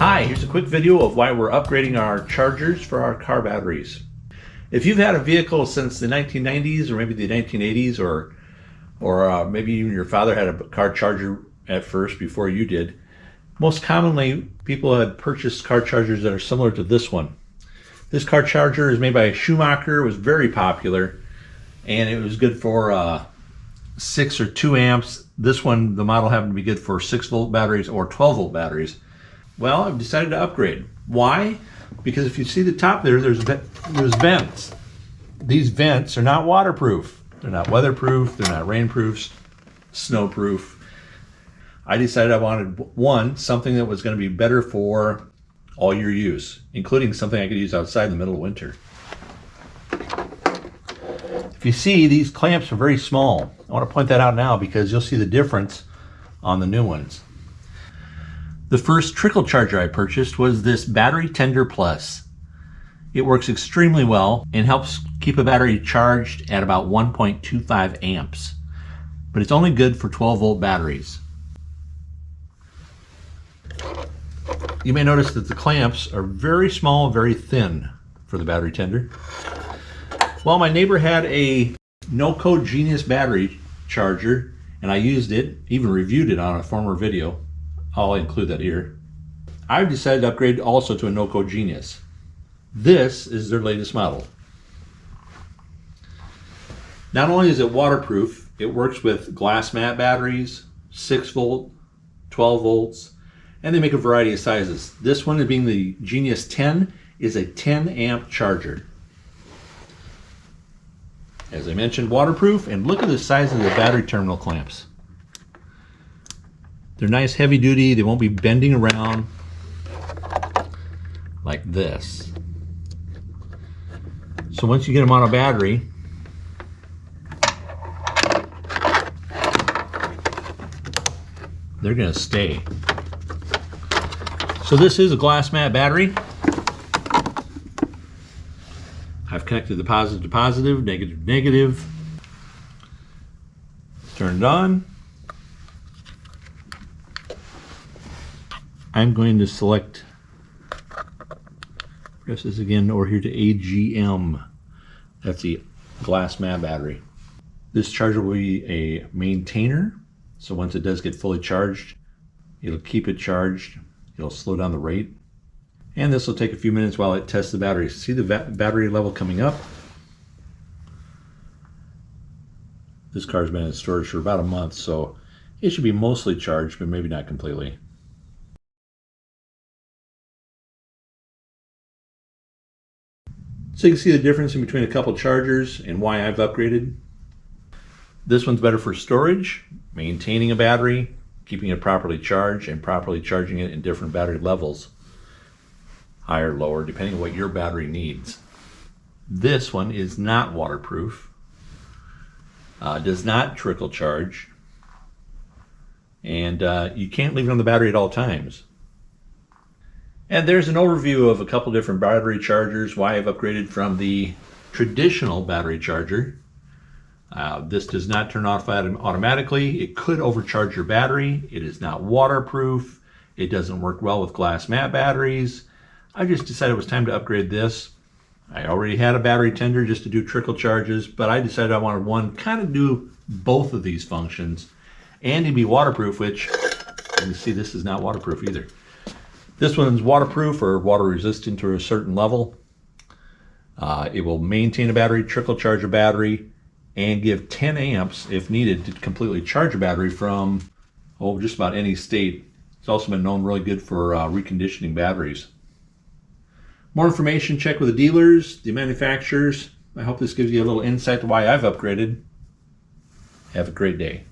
Hi, here's a quick video of why we're upgrading our chargers for our car batteries. If you've had a vehicle since the 1990s or maybe the 1980s or maybe even your father had a car charger at first before you did, most commonly people had purchased car chargers that are similar to this one. This car charger is made by Schumacher, was very popular, and it was good for 6 or 2 amps. This one, the model happened to be good for 6-volt batteries or 12-volt batteries. Well, I've decided to upgrade. Why? Because if you see the top there's vents. These vents are not waterproof. They're not weatherproof. They're not rainproof, snowproof. I decided I wanted something that was going to be better for all your use, including something I could use outside in the middle of winter. If you see, these clamps are very small. I want to point that out now because you'll see the difference on the new ones. The first trickle charger I purchased was this Battery Tender Plus. It works extremely well and helps keep a battery charged at about 1.25 amps. But it's only good for 12-volt batteries. You may notice that the clamps are very small, very thin for the battery tender. Well, my neighbor had a Noco Genius battery charger, and I used it, even reviewed it on a former video. I'll include that here. I've decided to upgrade also to a Noco Genius. This is their latest model. Not only is it waterproof, it works with glass mat batteries, 6-volt, 12 volts, and they make a variety of sizes. This one, being the Genius 10, is a 10 amp charger. As I mentioned, waterproof, and look at the size of the battery terminal clamps. They're nice, heavy duty. They won't be bending around like this. So once you get them on a battery, they're going to stay. So this is a glass mat battery. I've connected the positive to positive, negative to negative. Turn it on. I'm going to select, press this again over here to AGM. That's the glass mat battery. This charger will be a maintainer. So once it does get fully charged, it'll keep it charged. It'll slow down the rate. And this will take a few minutes while it tests the battery. See the battery level coming up? This car's been in storage for about a month, so it should be mostly charged, but maybe not completely. So you can see the difference in between a couple chargers and why I've upgraded. This one's better for storage, maintaining a battery, keeping it properly charged, and properly charging it in different battery levels. Higher, lower, depending on what your battery needs. This one is not waterproof, does not trickle charge, and you can't leave it on the battery at all times. And there's an overview of a couple different battery chargers, why I've upgraded from the traditional battery charger. This does not turn off automatically. It could overcharge your battery. It is not waterproof. It doesn't work well with glass mat batteries. I just decided it was time to upgrade this. I already had a battery tender just to do trickle charges, but I decided I wanted one kind of do both of these functions and to be waterproof, which you can see this is not waterproof either. This one's waterproof or water resistant to a certain level. It will maintain a battery, trickle charge a battery, and give 10 amps if needed to completely charge a battery from just about any state. It's also been known really good for reconditioning batteries. More information, check with the dealers, the manufacturers. I hope this gives you a little insight to why I've upgraded. Have a great day.